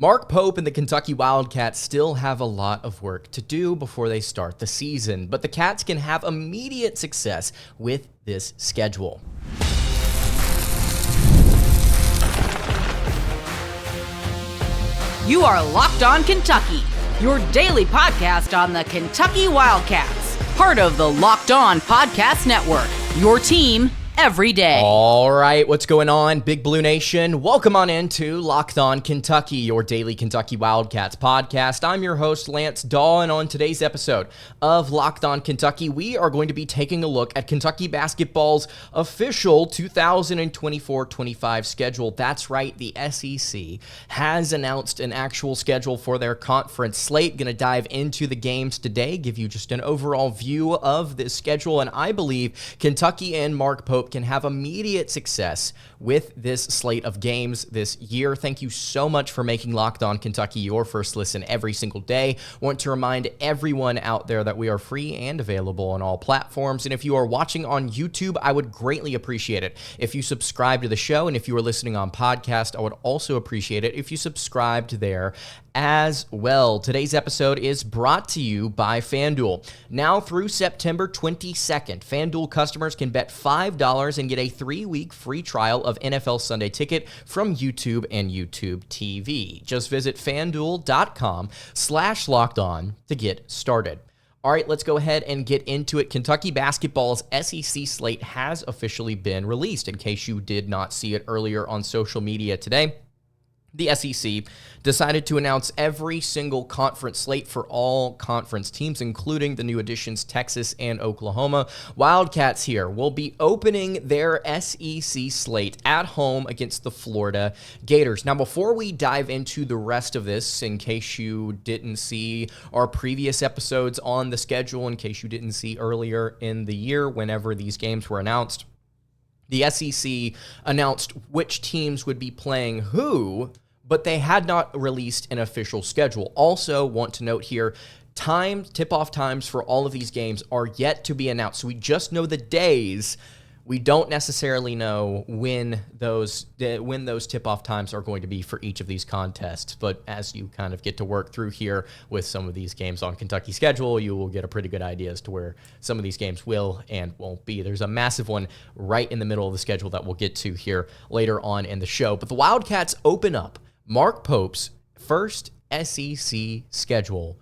Mark Pope and the Kentucky Wildcats still have a lot of work to do before they start the season, but the Cats can have immediate success with this schedule. You are Locked On Kentucky, your daily podcast on the Kentucky Wildcats, part of the Locked On Podcast Network, your team every day. All right, what's going on, Big Blue Nation? Welcome on into Locked On Kentucky, your daily Kentucky Wildcats podcast. I'm your host, Lance Dawe, and on today's episode of Locked On Kentucky, we are going to be taking a look at Kentucky basketball's official 2024-25 schedule. That's right, the SEC has announced an actual schedule for their conference slate. Going to dive into the games today, give you just an overall view of this schedule, and I believe Kentucky and Mark Pope can have immediate success with this slate of games this year. Thank you so much for making Locked On Kentucky your first listen every single day. Want to remind everyone out there that we are free and available on all platforms. And if you are watching on YouTube, I would greatly appreciate it if you subscribe to the show. And if you are listening on podcast, I would also appreciate it if you subscribed there as well. Today's episode is brought to you by FanDuel. Now through September 22nd, FanDuel customers can bet $5 and get a 3-week free trial of NFL Sunday Ticket from YouTube and YouTube TV. Just visit FanDuel.com/lockedon to get started. All right, let's go ahead and get into it. Kentucky basketball's SEC slate has officially been released. In case you did not see it earlier on social media today, the SEC decided to announce every single conference slate for all conference teams, including the new additions Texas and Oklahoma. Wildcats here will be opening their SEC slate at home against the Florida Gators. Now, before we dive into the rest of this, in case you didn't see our previous episodes on the schedule, in case you didn't see earlier in the year whenever these games were announced, the SEC announced which teams would be playing who, but they had not released an official schedule. Also, want to note here, tip-off times for all of these games are yet to be announced. So we just know the days. We don't necessarily know when those tip-off times are going to be for each of these contests. But as you kind of get to work through here with some of these games on Kentucky's schedule, you will get a pretty good idea as to where some of these games will and won't be. There's a massive one right in the middle of the schedule that we'll get to here later on in the show. But the Wildcats open up Mark Pope's first SEC schedule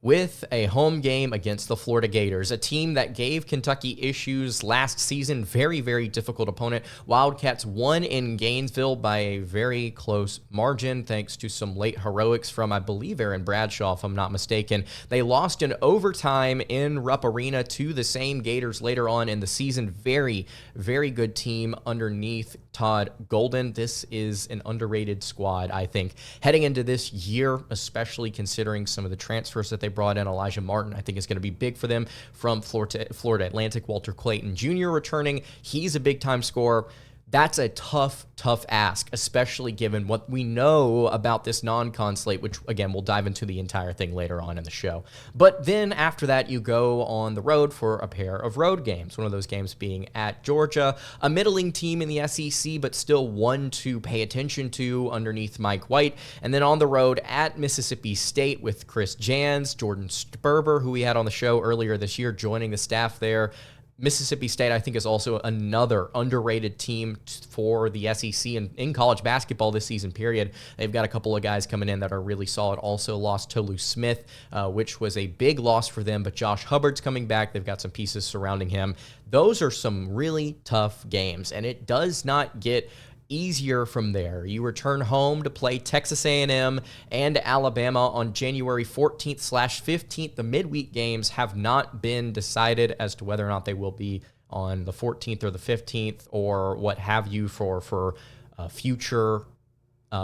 with a home game against the Florida Gators, a team that gave Kentucky issues last season. Very, very difficult opponent. Wildcats won in Gainesville by a very close margin, thanks to some late heroics from, I believe, Aaron Bradshaw, if I'm not mistaken. They lost in overtime in Rupp Arena to the same Gators later on in the season. Very, very good team underneath Todd Golden. This is an underrated squad, I think, heading into this year, especially considering some of the transfers that they brought in. Elijah Martin, I think, is going to be big for them from Florida Atlantic. Walter Clayton Jr. returning. He's a big-time scorer. That's a tough ask, especially given what we know about this non-con slate, which, again, we'll dive into the entire thing later on in the show. But then after that, you go on the road for a pair of road games, one of those games being at Georgia, a middling team in the SEC, but still one to pay attention to underneath Mike White. And then on the road at Mississippi State with Chris Jans, Jordan Sperber, who we had on the show earlier this year, joining the staff there. Mississippi State, I think, is also another underrated team for the SEC and in college basketball this season, period. They've got a couple of guys coming in that are really solid. Also lost Tolu Smith, which was a big loss for them, but Josh Hubbard's coming back. They've got some pieces surrounding him. Those are some really tough games, and it does not get easier from there. You return home to play Texas A&M and Alabama on January 14th/15th. The midweek games have not been decided as to whether or not they will be on the 14th or the 15th or what have you for future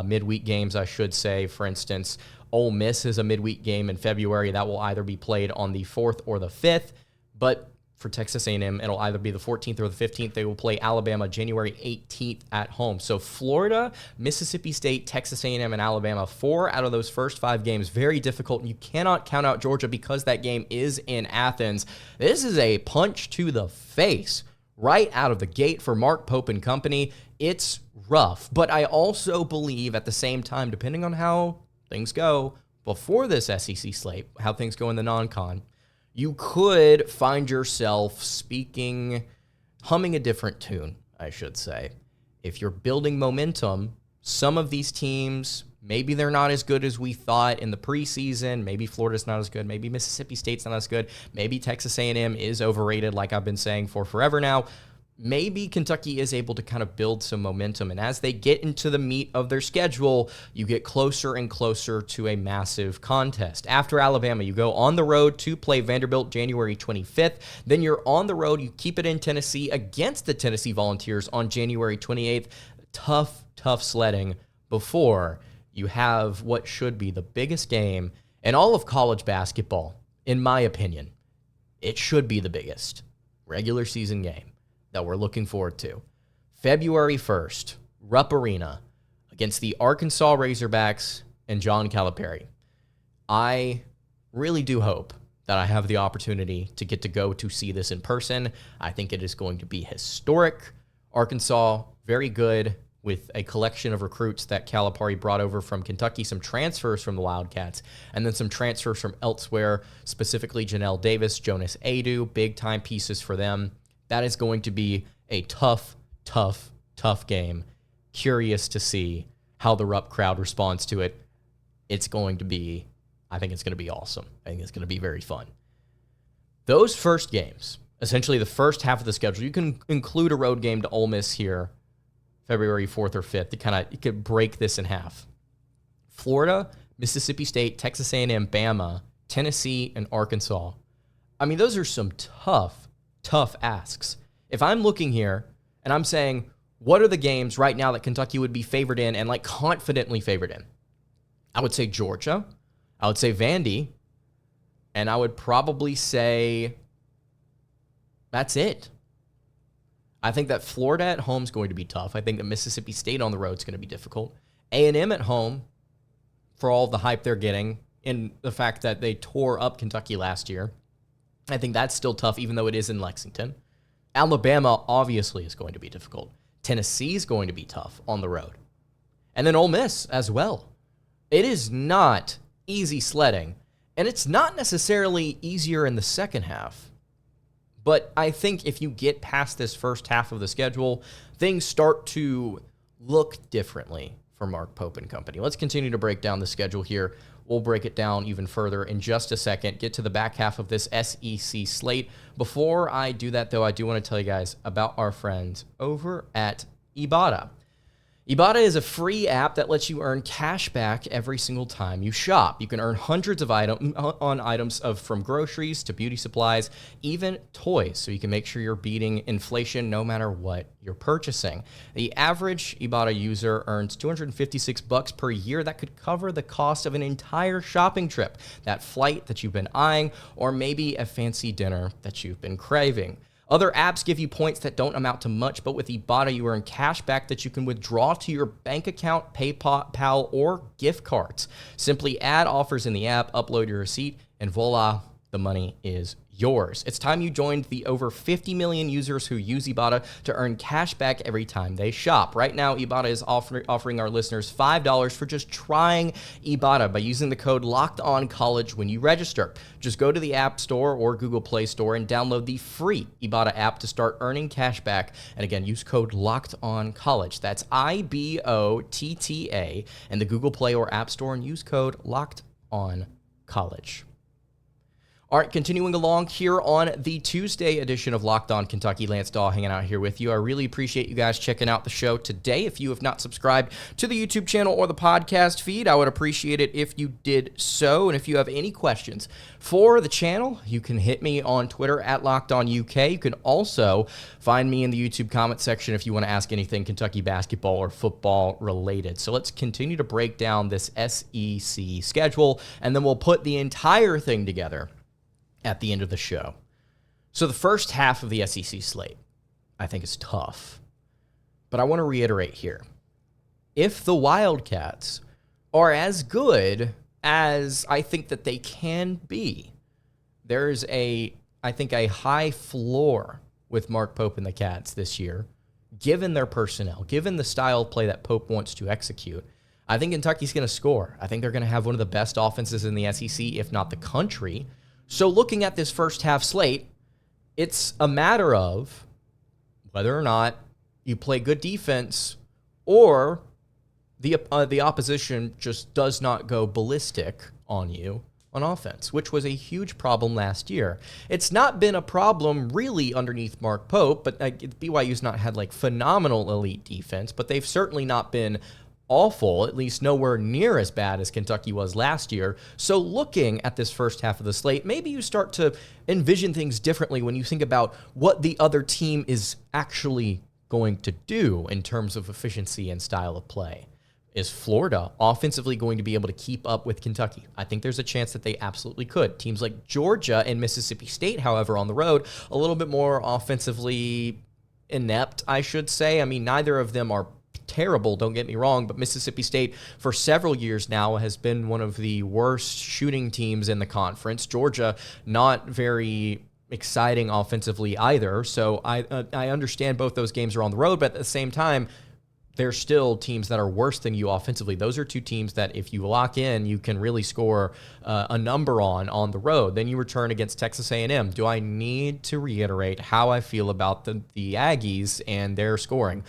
midweek games, I should say. For instance, Ole Miss is a midweek game in February that will either be played on the 4th or the 5th, but for Texas A&M, it'll either be the 14th or the 15th. They will play Alabama January 18th at home. So Florida, Mississippi State, Texas A&M, and Alabama, 4 out of those first 5 games, very difficult. And you cannot count out Georgia because that game is in Athens. This is a punch to the face right out of the gate for Mark Pope and company. It's rough, but I also believe at the same time, depending on how things go before this SEC slate, how things go in the non-con, you could find yourself humming a different tune, I should say. If you're building momentum, some of these teams, maybe they're not as good as we thought in the preseason. Maybe Florida's not as good. Maybe Mississippi State's not as good. Maybe Texas A&M is overrated, like I've been saying for forever now. Maybe Kentucky is able to kind of build some momentum. And as they get into the meat of their schedule, you get closer and closer to a massive contest. After Alabama, you go on the road to play Vanderbilt January 25th. Then you're on the road. You keep it in Tennessee against the Tennessee Volunteers on January 28th. Tough sledding before you have what should be the biggest game in all of college basketball, in my opinion. It should be the biggest regular season game that we're looking forward to. February 1st, Rupp Arena against the Arkansas Razorbacks and John Calipari. I really do hope that I have the opportunity to get to go to see this in person. I think it is going to be historic. Arkansas, very good with a collection of recruits that Calipari brought over from Kentucky, some transfers from the Wildcats, and then some transfers from elsewhere, specifically Janelle Davis, Jonas Adu, big-time pieces for them. That is going to be a tough game. Curious to see how the Rupp crowd responds to it. I think it's going to be awesome. I think it's going to be very fun. Those first games, essentially the first half of the schedule, you can include a road game to Ole Miss here, February 4th or 5th, you could break this in half. Florida, Mississippi State, Texas A&M, Bama, Tennessee, and Arkansas. I mean, those are some tough asks. If I'm looking here and I'm saying, what are the games right now that Kentucky would be favored in and confidently favored in? I would say Georgia. I would say Vandy. And I would probably say that's it. I think that Florida at home is going to be tough. I think that Mississippi State on the road is going to be difficult. A&M at home, for all the hype they're getting, and the fact that they tore up Kentucky last year, I think that's still tough, even though it is in Lexington. Alabama obviously is going to be difficult. Tennessee is going to be tough on the road. And then Ole Miss as well. It is not easy sledding, and it's not necessarily easier in the second half. But I think if you get past this first half of the schedule, things start to look differently for Mark Pope and company. Let's continue to break down the schedule here. We'll break it down even further in just a second, get to the back half of this SEC slate. Before I do that, though, I do want to tell you guys about our friends over at Ibotta. Ibotta is a free app that lets you earn cash back every single time you shop. You can earn hundreds of items from groceries to beauty supplies, even toys, so you can make sure you're beating inflation no matter what you're purchasing. The average Ibotta user earns $256 per year. That could cover the cost of an entire shopping trip, that flight that you've been eyeing, or maybe a fancy dinner that you've been craving. Other apps give you points that don't amount to much, but with Ibotta, you earn cash back that you can withdraw to your bank account, PayPal, or gift cards. Simply add offers in the app, upload your receipt, and voila, the money is yours. It's time you joined the over 50 million users who use Ibotta to earn cash back every time they shop. Right now, Ibotta is offering our listeners $5 for just trying Ibotta by using the code LOCKEDONCollege when you register. Just go to the App Store or Google Play Store and download the free Ibotta app to start earning cash back. And again, use code LOCKEDONCollege. That's IBOTTA in the Google Play or App Store, and use code LOCKEDONCollege. All right, continuing along here on the Tuesday edition of Locked On Kentucky, Lance Dawe hanging out here with you. I really appreciate you guys checking out the show today. If you have not subscribed to the YouTube channel or the podcast feed, I would appreciate it if you did so. And if you have any questions for the channel, you can hit me on Twitter at LockedOnUK. You can also find me in the YouTube comment section if you want to ask anything Kentucky basketball or football related. So let's continue to break down this SEC schedule, and then we'll put the entire thing together at the end of the show. So the first half of the SEC slate, I think, is tough. But I want to reiterate here. If the Wildcats are as good as I think that they can be, there's I think a high floor with Mark Pope and the Cats this year, given their personnel, given the style of play that Pope wants to execute. I think Kentucky's going to score. I think they're going to have one of the best offenses in the SEC, if not the country. So looking at this first half slate, it's a matter of whether or not you play good defense or the opposition just does not go ballistic on you on offense, which was a huge problem last year. It's not been a problem really underneath Mark Pope, but BYU's not had like phenomenal elite defense, but they've certainly not been awful, at least nowhere near as bad as Kentucky was last year. So looking at this first half of the slate, maybe you start to envision things differently when you think about what the other team is actually going to do in terms of efficiency and style of play. Is Florida offensively going to be able to keep up with Kentucky? I think there's a chance that they absolutely could. Teams like Georgia and Mississippi State, however, on the road, a little bit more offensively inept, I should say. I mean, neither of them are terrible, don't get me wrong, but Mississippi State for several years now has been one of the worst shooting teams in the conference. Georgia, not very exciting offensively either. So I understand both those games are on the road, but at the same time, they're still teams that are worse than you offensively. Those are two teams that if you lock in, you can really score a number on the road. Then you return against Texas A&M. Do I need to reiterate how I feel about the Aggies and their scoring?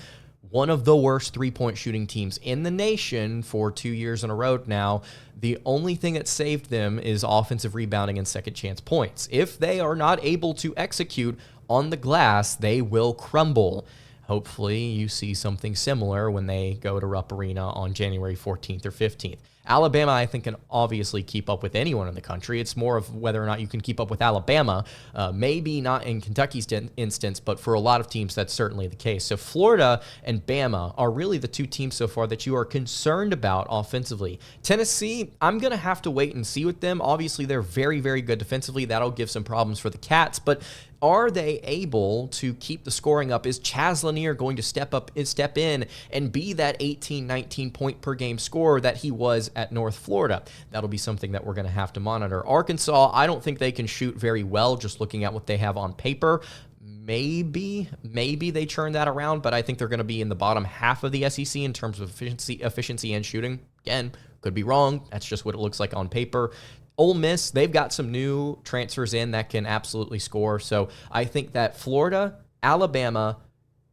One of the worst three-point shooting teams in the nation for 2 years in a row now. The only thing that saved them is offensive rebounding and second chance points. If they are not able to execute on the glass, they will crumble. Hopefully you see something similar when they go to Rupp Arena on January 14th or 15th. Alabama, I think, can obviously keep up with anyone in the country. It's more of whether or not you can keep up with Alabama. Maybe not in Kentucky's instance, but for a lot of teams, that's certainly the case. So Florida and Bama are really the two teams so far that you are concerned about offensively. Tennessee, I'm going to have to wait and see with them. Obviously, they're very, very good defensively. That'll give some problems for the Cats, but are they able to keep the scoring up? Is Chaz Lanier going to step in and be that 18, 19 point per game scorer that he was at North Florida? That'll be something that we're going to have to monitor. Arkansas, I don't think they can shoot very well just looking at what they have on paper. Maybe they turn that around, but I think they're going to be in the bottom half of the SEC in terms of efficiency and shooting. Again, could be wrong. That's just what it looks like on paper. Ole Miss, they've got some new transfers in that can absolutely score. So I think that Florida, Alabama,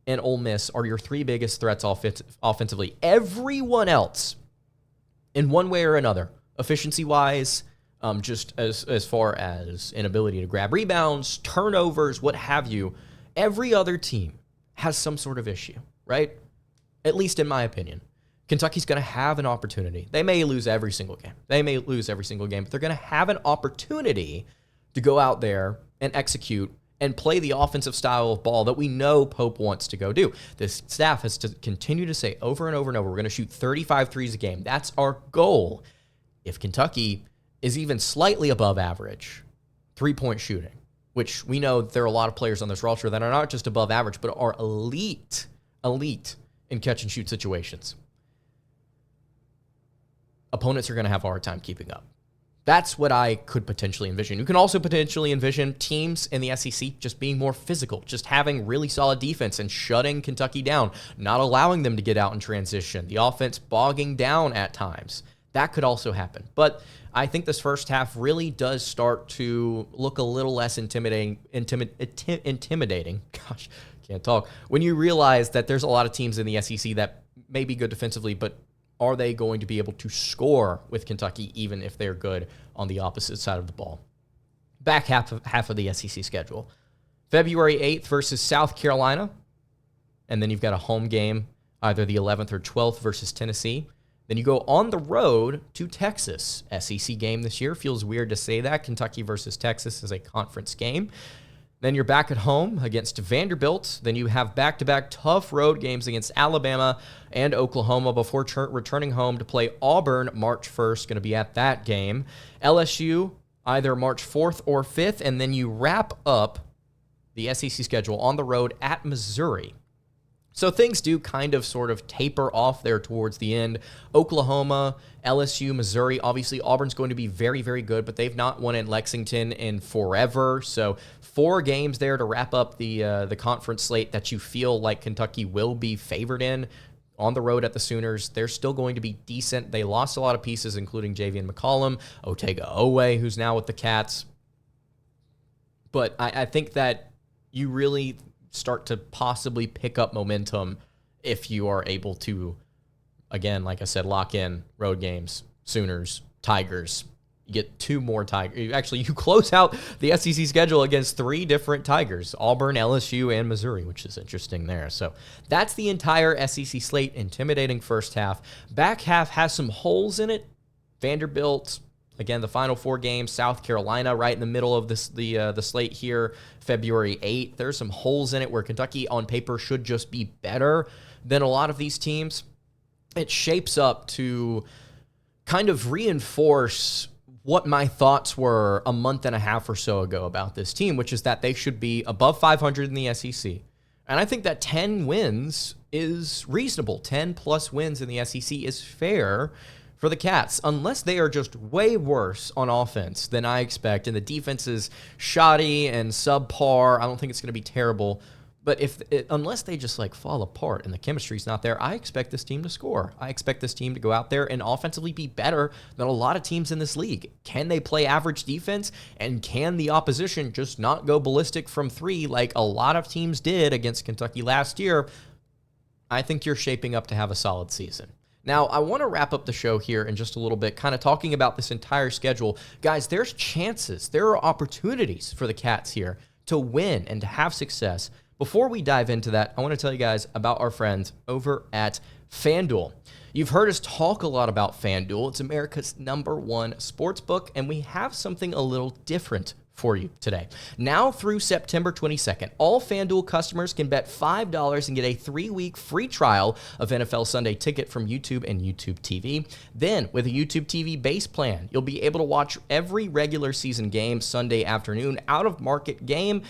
and Ole Miss are your three biggest threats offensively. Everyone else, in one way or another, efficiency-wise, just as far as inability to grab rebounds, turnovers, what have you, every other team has some sort of issue, right? At least in my opinion. Kentucky's going to have an opportunity. They may lose every single game. But they're going to have an opportunity to go out there and execute and play the offensive style of ball that we know Pope wants to go do. This staff has to continue to say over and over and over, we're going to shoot 35 threes a game. That's our goal. If Kentucky is even slightly above average three-point shooting, which we know there are a lot of players on this roster that are not just above average, but are elite in catch-and-shoot situations, opponents are going to have a hard time keeping up. That's what I could potentially envision. You can also potentially envision teams in the SEC just being more physical, just having really solid defense and shutting Kentucky down, not allowing them to get out in transition, the offense bogging down at times. That could also happen. But I think this first half really does start to look a little less intimidating. Gosh, can't talk. When you realize that there's a lot of teams in the SEC that may be good defensively, but are they going to be able to score with Kentucky even if they're good on the opposite side of the ball? Back half of the SEC schedule. February 8th versus South Carolina. And then you've got a home game, either the 11th or 12th versus Tennessee. Then you go on the road to Texas. SEC game this year. Feels weird to say that. Kentucky versus Texas is a conference game. Then you're back at home against Vanderbilt. Then you have back-to-back tough road games against Alabama and Oklahoma before returning home to play Auburn March 1st. Going to be at that game. LSU either March 4th or 5th. And then you wrap up the SEC schedule on the road at Missouri. So things do kind of sort of taper off there towards the end. Oklahoma, LSU, Missouri. Obviously, Auburn's going to be very, very good, but they've not won in Lexington in forever. So 4 games there to wrap up the conference slate that you feel like Kentucky will be favored in. on the road at the Sooners. They're still going to be decent. They lost a lot of pieces, including Javian McCollum, Otega-Owe, who's now with the Cats. But I think that you really start to possibly pick up momentum if you are able to, again, like I said, lock in road games, Sooners, Tigers. You get 2 more Tigers. Actually, you close out the SEC schedule against 3 different Tigers, Auburn, LSU, and Missouri, which is interesting there. So that's the entire SEC slate. Intimidating first half. Back half has some holes in it. Vanderbilt, again, the final 4 games. South Carolina right in the middle of the slate here, February 8th. There's some holes in it where Kentucky on paper should just be better than a lot of these teams. It shapes up to kind of reinforce what my thoughts were a month and a half or so ago about this team, which is that they should be above 500 in the SEC. And I think that 10 wins is reasonable. 10 plus wins in the SEC is fair for the Cats, unless they are just way worse on offense than I expect, and the defense is shoddy and subpar. I don't think it's going to be terrible. But unless they just fall apart and the chemistry's not there, I expect this team to score. I expect this team to go out there and offensively be better than a lot of teams in this league. Can they play average defense? And can the opposition just not go ballistic from 3 like a lot of teams did against Kentucky last year? I think you're shaping up to have a solid season. Now, I want to wrap up the show here in just a little bit, kind of talking about this entire schedule. Guys, there's chances, there are opportunities for the Cats here to win and to have success. Before we dive into that, I want to tell you guys about our friends over at FanDuel. You've heard us talk a lot about FanDuel. It's America's #1 sportsbook, and we have something a little different for you today. Now through September 22nd, all FanDuel customers can bet $5 and get a 3-week free trial of NFL Sunday Ticket from YouTube and YouTube TV. Then, with a YouTube TV base plan, you'll be able to watch every regular season game Sunday afternoon, out-of-market game.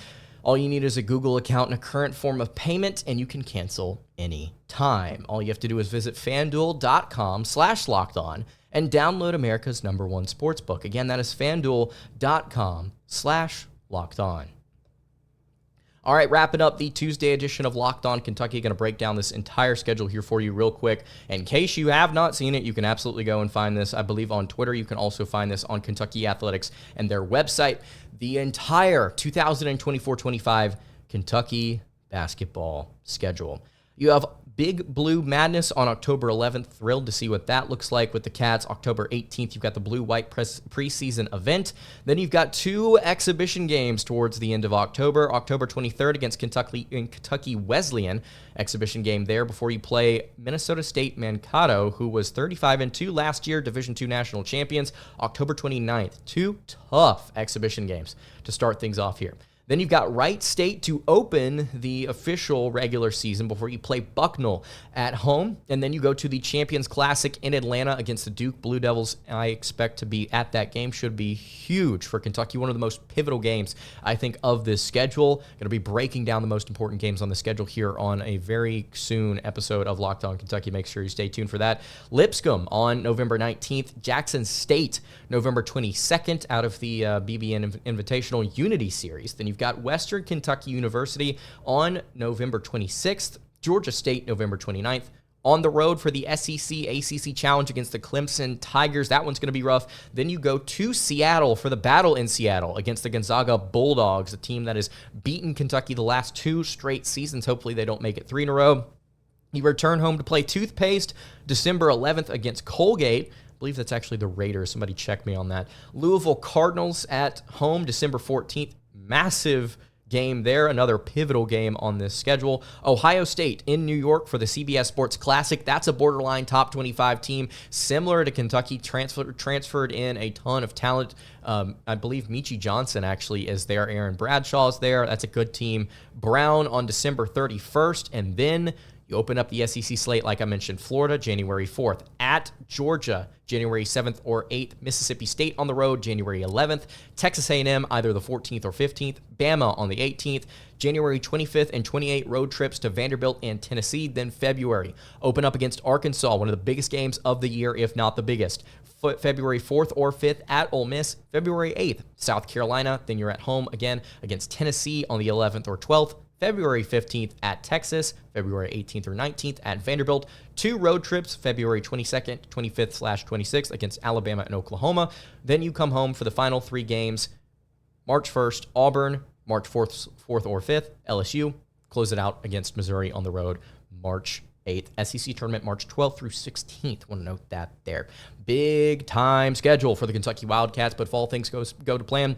All you need is a Google account and a current form of payment, and you can cancel any time. All you have to do is visit FanDuel.com/lockedon and download America's #1 sportsbook. Again, that is FanDuel.com/lockedon. All right, wrapping up the Tuesday edition of Locked On Kentucky. Going to break down this entire schedule here for you real quick. In case you have not seen it, you can absolutely go and find this, I believe, on Twitter. You can also find this on Kentucky Athletics and their website. The entire 2024-25 Kentucky basketball schedule. You have Big Blue Madness on October 11th. Thrilled to see what that looks like with the Cats. October 18th, you've got the Blue-White preseason event. Then you've got 2 exhibition games towards the end of October. October 23rd against Kentucky Wesleyan. Exhibition game there before you play Minnesota State Mankato, who was 35-2 last year, Division II national champions. October 29th. 2 tough exhibition games to start things off here. Then you've got Wright State to open the official regular season before you play Bucknell at home. And then you go to the Champions Classic in Atlanta against the Duke Blue Devils. I expect to be at that game. Should be huge for Kentucky. One of the most pivotal games, I think, of this schedule. Going to be breaking down the most important games on the schedule here on a very soon episode of Locked On Kentucky. Make sure you stay tuned for that. Lipscomb on November 19th. Jackson State November 22nd out of the BBN Invitational Unity Series. Then you've got Western Kentucky University on November 26th, Georgia State November 29th, on the road for the SEC ACC Challenge against the Clemson Tigers. That one's going to be rough. Then you go to Seattle for the battle in Seattle against the Gonzaga Bulldogs, a team that has beaten Kentucky the last 2 straight seasons. Hopefully they don't make it 3 in a row. You return home to play Toothpaste December 11th against Colgate. I believe that's actually the Raiders. Somebody check me on that. Louisville Cardinals at home December 14th. Massive game there, another pivotal game on this schedule. Ohio State in New York for the CBS Sports Classic. That's a borderline top 25 team, similar to Kentucky, transferred in a ton of talent. I believe Michi Johnson actually is there. Aaron Bradshaw's there. That's a good team. Brown on December 31st, and then you open up the SEC slate, like I mentioned, Florida, January 4th. At Georgia, January 7th or 8th. Mississippi State on the road, January 11th. Texas A&M, either the 14th or 15th. Bama on the 18th. January 25th and 28th, road trips to Vanderbilt and Tennessee. Then February, open up against Arkansas, one of the biggest games of the year, if not the biggest. February 4th or 5th at Ole Miss. February 8th, South Carolina. Then you're at home again against Tennessee on the 11th or 12th. February 15th at Texas, February 18th or 19th at Vanderbilt. 2 road trips, February 22nd, 25th/26th against Alabama and Oklahoma. Then you come home for the final 3 games. March 1st, Auburn. March 4th or 5th, LSU. Close it out against Missouri on the road, March 8th. SEC tournament, March 12th through 16th. Want to note that there. Big time schedule for the Kentucky Wildcats, but if all things go to plan,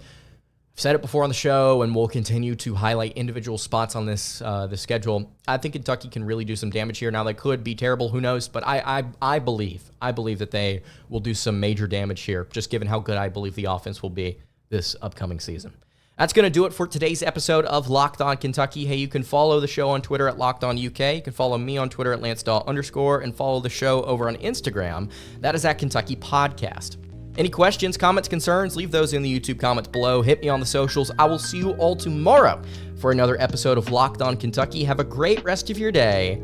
I've said it before on the show, and we'll continue to highlight individual spots on this schedule. I think Kentucky can really do some damage here. Now, they could be terrible, who knows? But I believe that they will do some major damage here, just given how good I believe the offense will be this upcoming season. That's going to do it for today's episode of Locked On Kentucky. Hey, you can follow the show on Twitter at Locked On UK. You can follow me on Twitter at @LanceDawe_, and follow the show over on Instagram. That is at Kentucky Podcast. Any questions, comments, concerns, leave those in the YouTube comments below. Hit me on the socials. I will see you all tomorrow for another episode of Locked On Kentucky. Have a great rest of your day,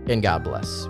and God bless.